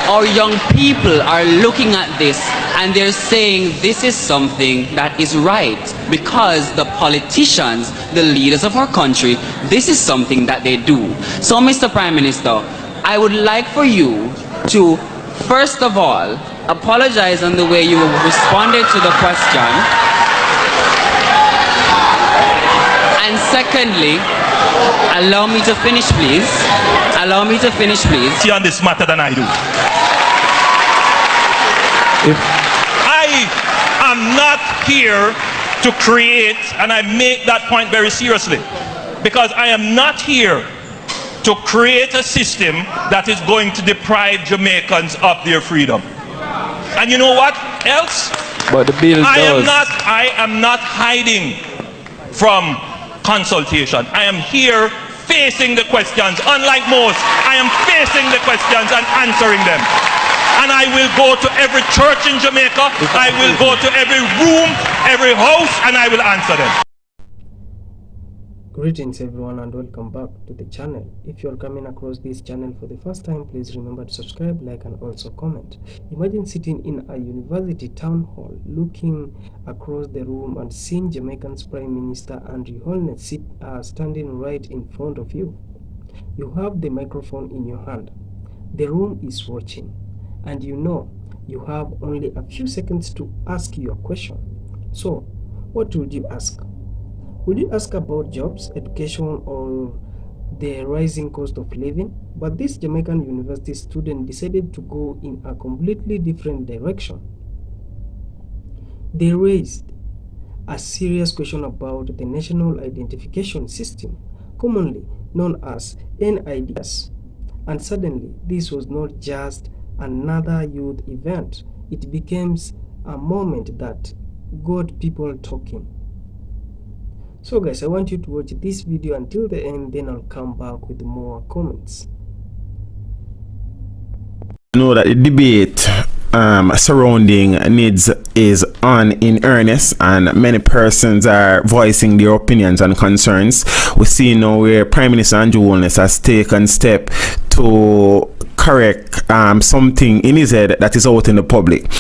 our young people are looking at this and they're saying this is something that is right because the politicians, the leaders of our country, this is something that they do. So, Mr. Prime Minister, I would like for you to, first of all, apologize on the way you responded to the question. And secondly, allow me to finish, please. Allow me to finish, please. See on this matter than I do. I am not here to create, and I make that point very seriously, because I am not here to create a system that is going to deprive Jamaicans of their freedom. And you know what else? But the bill does. I am not hiding from consultation. I am here facing the questions. Unlike most, I am facing the questions and answering them. And I will go to every church in Jamaica, I will go to every room, every house, and I will answer them. Greetings everyone and welcome back to the channel. If you are coming across this channel for the first time, please remember to subscribe, like and also comment. Imagine sitting in a university town hall, looking across the room and seeing Jamaican's Prime Minister Andrew Holness standing right in front of you. You have the microphone in your hand. The room is watching, and you know you have only a few seconds to ask your question. So, what would you ask? Would you ask about jobs, education, or the rising cost of living? But this Jamaican university student decided to go in a completely different direction. They raised a serious question about the National Identification System, commonly known as NIDs. And suddenly, this was not just another youth event. It became a moment that got people talking. So guys, I want you to watch this video until the end, then I'll come back with more comments. You know that the debate surrounding needs is on in earnest, and many persons are voicing their opinions and concerns. We see now where Prime Minister Andrew Holness has taken step to correct something in his head that is out in the public.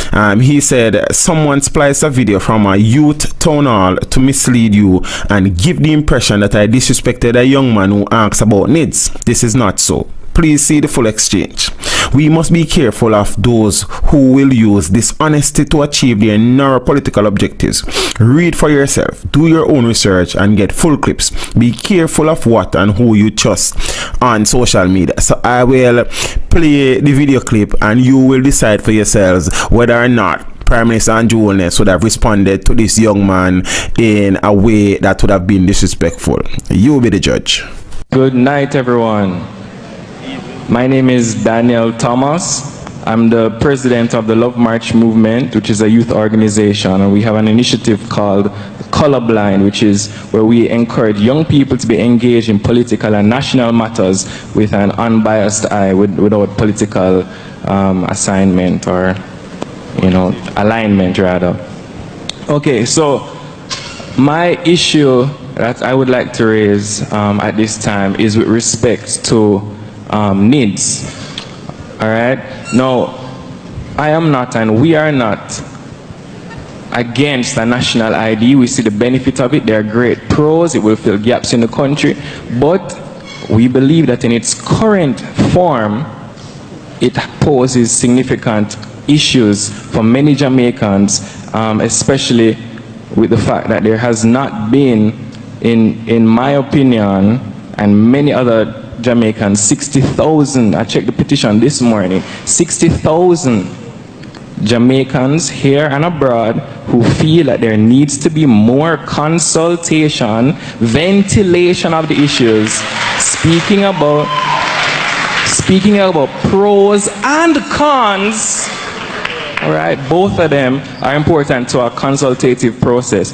He said someone spliced a video from a youth town hall to mislead you and give the impression that I disrespected a young man who asks about needs. This is not so. Please see the full exchange. We must be careful of those who will use dishonesty to achieve their narrow political objectives. Read for yourself, do your own research, and get full clips. Be careful of what and who you trust on social media. So I will play the video clip and you will decide for yourselves whether or not Prime Minister Andrew Holness would have responded to this young man in a way that would have been disrespectful. You will be the judge. Good night, everyone. My name is Daniel Thomas. I'm the president of the Love March movement, which is a youth organization, and we have an initiative called Colorblind, which is where we encourage young people to be engaged in political and national matters with an unbiased eye, without political assignment or, you know, alignment rather. Okay, so my issue that I would like to raise at this time is with respect to needs. All right. Now, I am not, and we are not, against a national ID. We see the benefit of it. There are great pros. It will fill gaps in the country, but we believe that in its current form, it poses significant issues for many Jamaicans, especially with the fact that there has not been, in my opinion, and many other Jamaicans, 60,000, I checked the petition this morning, 60,000 Jamaicans here and abroad who feel that there needs to be more consultation, ventilation of the issues, speaking about pros and cons. All right, both of them are important to our consultative process.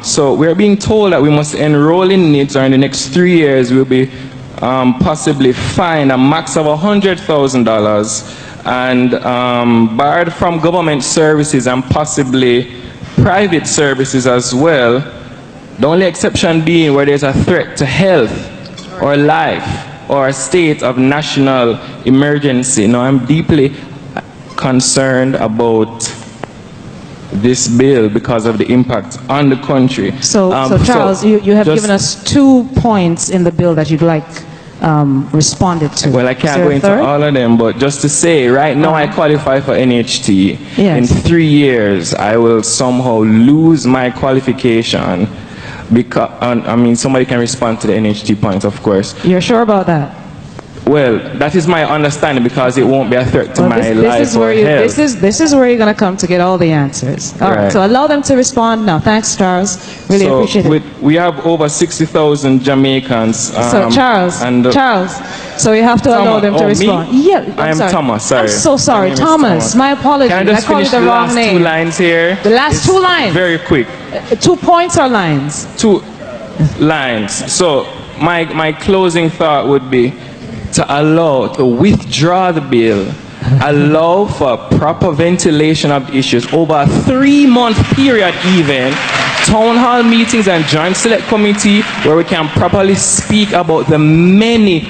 So we're being told that we must enroll in needs, or in the next 3 years we'll be possibly fined a max of $100,000 and barred from government services and possibly private services as well. The only exception being where there's a threat to health or life. or a state of national emergency. Now, I'm deeply concerned about this bill because of the impact on the country. So Charles, you have given us 2 points in the bill that you'd like responded to. Well, I can't go into all of them, but just to say, right now I qualify for NHT. Yes. In 3 years, I will somehow lose my qualification because, I mean, somebody can respond to the NHT point, of course. You're sure about that? Well, that is my understanding because it won't be a threat to my life or health. This is where you're going to come to get all the answers. All right. So allow them to respond now. Thanks, Charles. Really appreciate it. We have over 60,000 Jamaicans. So Charles, so you have to allow them to respond. Me? Yeah, I'm sorry. Thomas. Sorry. I'm so sorry, Thomas. My apologies. Can I just finish the last 2 lines here? The last 2 lines. Very quick. 2 points or lines? 2 lines. So my closing thought would be to withdraw the bill, allow for proper ventilation of the issues over a 3-month period even, town hall meetings and joint select committee where we can properly speak about the many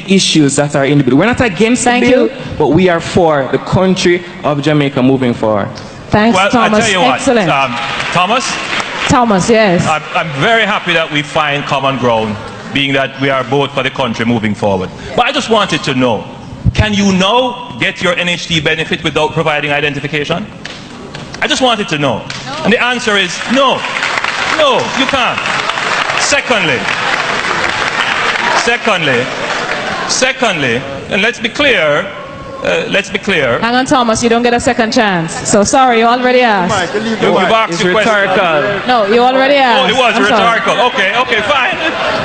issues that are in the bill. We're not against the bill, but we are for the country of Jamaica moving forward. Thanks, well, Thomas. I tell you what, excellent. Thomas, yes. I'm very happy that we find common ground, being that we are both for the country moving forward. But I just wanted to know, can you now get your NHT benefit without providing identification? I just wanted to know. No. And the answer is no. No, you can't. Secondly, and let's be clear. Hang on, Thomas, you don't get a second chance. So sorry, you already asked. You've asked your question. No, you already asked. Oh, it was rhetorical. Okay, fine.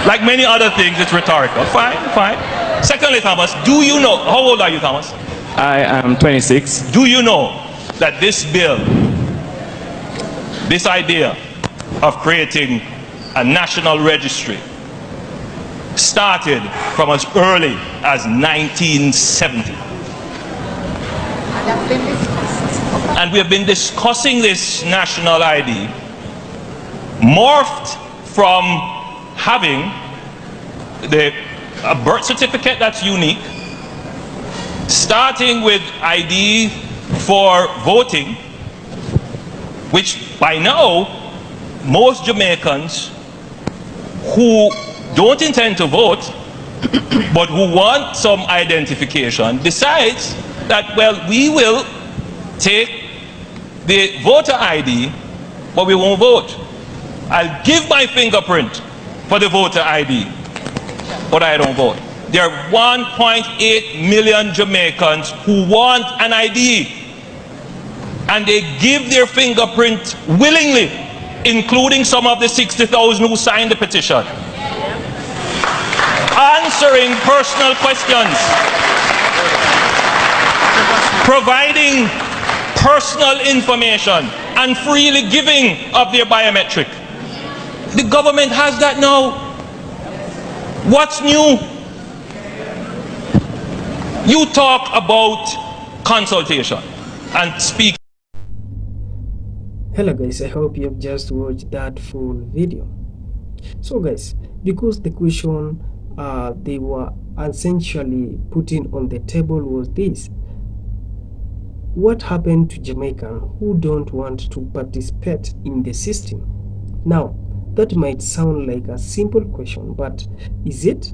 Like many other things, it's rhetorical. Fine. Secondly, Thomas, do you know, how old are you, Thomas? I am 26. Do you know that this bill, this idea of creating a national registry started from as early as 1970? And we have been discussing this national ID, morphed from having a birth certificate that's unique, starting with ID for voting, which by now most Jamaicans who don't intend to vote but who want some identification decides that, well, we will take the voter ID, but we won't vote. I'll give my fingerprint for the voter ID, but I don't vote. There are 1.8 million Jamaicans who want an ID, and they give their fingerprint willingly, including some of the 60,000 who signed the petition. Answering personal questions, providing personal information, and freely giving of their biometric. The government has that now. What's new? You talk about consultation and speak. Hello guys, I hope you have just watched that full video. So guys, because the question they were essentially putting on the table was this: what happened to Jamaicans who don't want to participate in the system? Now, that might sound like a simple question, but is it?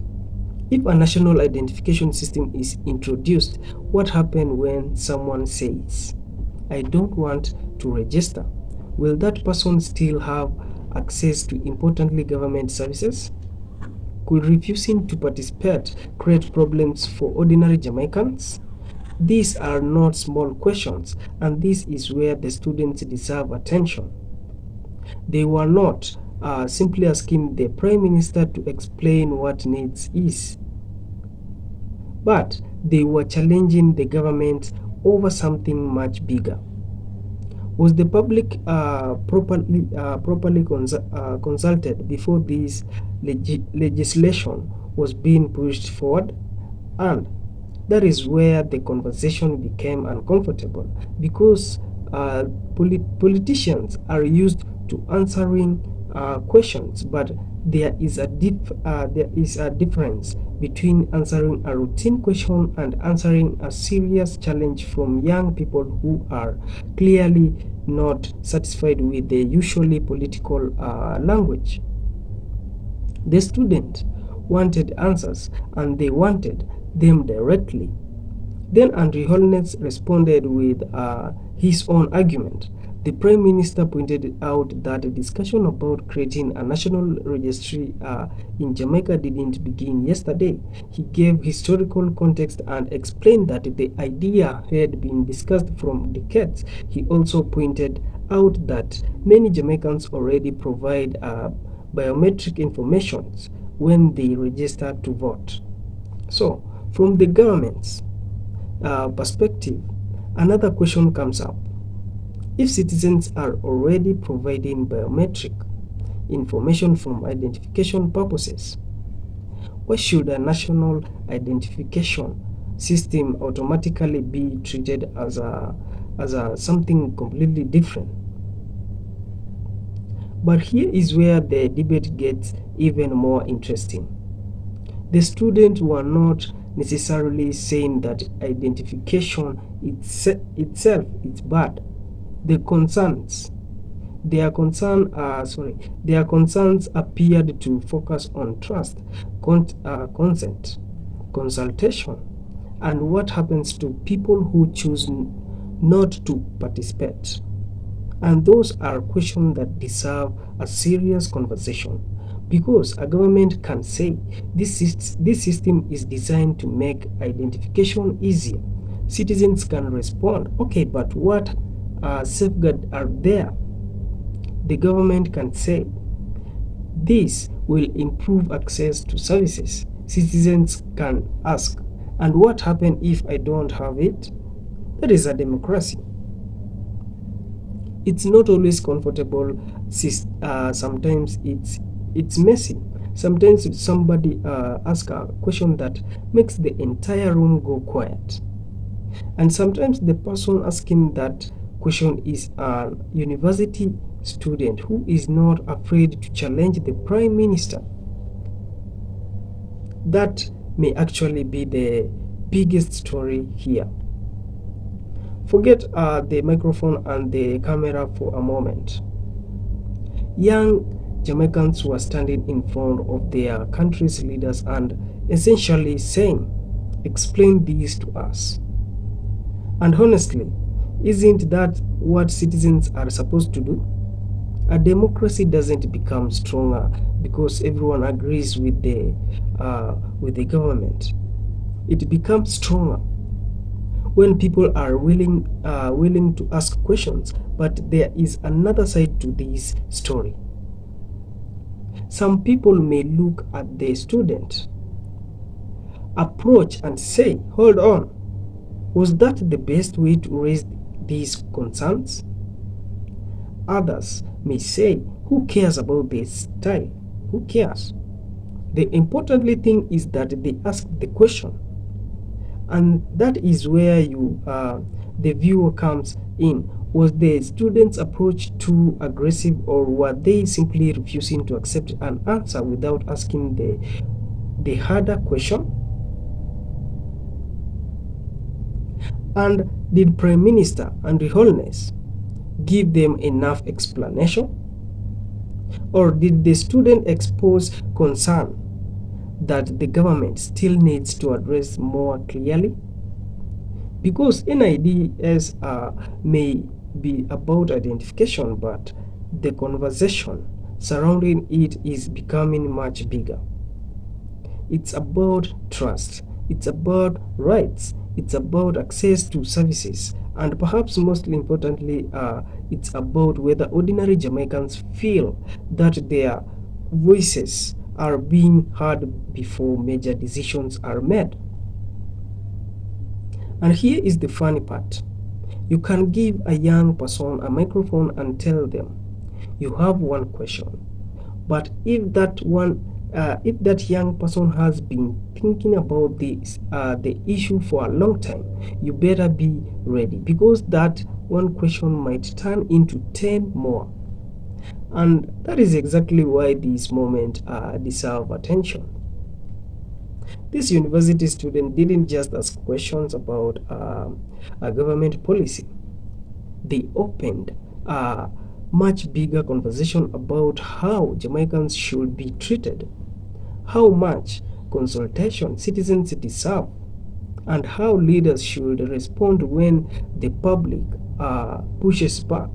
If a national identification system is introduced, what happens when someone says, I don't want to register? Will that person still have access to importantly government services? Could refusing to participate create problems for ordinary Jamaicans? These are not small questions, and this is where the students deserve attention. They were not simply asking the Prime Minister to explain what needs is, but they were challenging the government over something much bigger. Was the public properly consulted before this legislation was being pushed forward? And that is where the conversation became uncomfortable, because politicians are used to answering questions, but there is a difference between answering a routine question and answering a serious challenge from young people who are clearly not satisfied with the usually political language. The student wanted answers, and they wanted them directly. Then Andrew Holness responded with his own argument. The Prime Minister pointed out that a discussion about creating a national registry in Jamaica didn't begin yesterday. He gave historical context and explained that the idea had been discussed from decades. He also pointed out that many Jamaicans already provide biometric information when they register to vote. So, from the government's perspective, another question comes up. If citizens are already providing biometric information from identification purposes, why should a national identification system automatically be treated as something completely different? But here is where the debate gets even more interesting. The students were not necessarily saying that identification itself is bad. Their concerns appeared to focus on trust, consent, consultation, and what happens to people who choose not to participate. And those are questions that deserve a serious conversation, because a government can say this system is designed to make identification easier. Citizens can respond, okay, but what safeguards are there? The government can say this will improve access to services. Citizens can ask, and what happens if I don't have it? That is a democracy. It's not always comfortable. Sometimes it's messy. Sometimes somebody asks a question that makes the entire room go quiet. And sometimes the person asking that question is a university student who is not afraid to challenge the Prime Minister. That may actually be the biggest story here. Forget the microphone and the camera for a moment. Young Jamaicans were standing in front of their country's leaders and essentially saying, explain this to us. And honestly, isn't that what citizens are supposed to do? A democracy doesn't become stronger because everyone agrees with the government. It becomes stronger when people are willing to ask questions. But there is another side to this story. Some people may look at the student approach and say, hold on, was that the best way to raise these concerns? Others may say, who cares about this style? Who cares? The importantly thing is that they ask the question. And that is where the viewer comes in. Was the student's approach too aggressive, or were they simply refusing to accept an answer without asking the harder question? And did Prime Minister Andrew Holness give them enough explanation? Or did the student expose concern that the government still needs to address more clearly? Because NIDs may be about identification, but the conversation surrounding it is becoming much bigger. It's about trust, it's about rights, it's about access to services, and perhaps most importantly, it's about whether ordinary Jamaicans feel that their voices are being heard before major decisions are made. And here is the funny part. You can give a young person a microphone and tell them, you have one question. But if that young person has been thinking about the issue for a long time, you better be ready, because that one question might turn into 10 more. And that is exactly why these moments deserve attention. This university student didn't just ask questions about a government policy. They opened a much bigger conversation about how Jamaicans should be treated, how much consultation citizens deserve, and how leaders should respond when the public pushes back.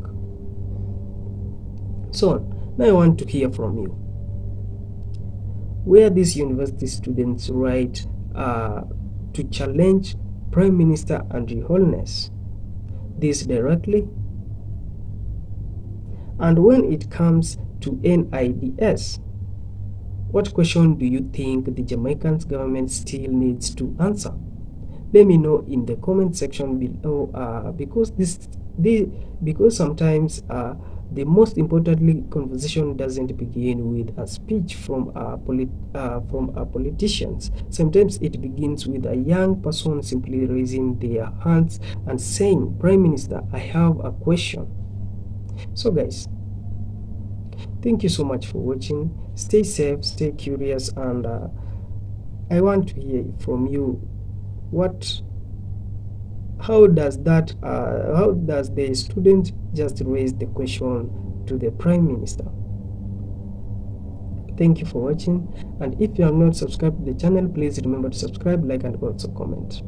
So, now I want to hear from you. Where these university students write to challenge Prime Minister Andrew Holness this directly? And when it comes to NIDS, what question do you think the Jamaican government still needs to answer? Let me know in the comment section below, because sometimes the most importantly conversation doesn't begin with a speech from politicians. Sometimes it begins with a young person simply raising their hands and saying, "Prime Minister, I have a question." So guys, thank you so much for watching. Stay safe, stay curious, and I want to hear from you. How does the student just raise the question to the Prime Minister? Thank you for watching, and if you have not subscribed to the channel, please remember to subscribe, like, and also comment.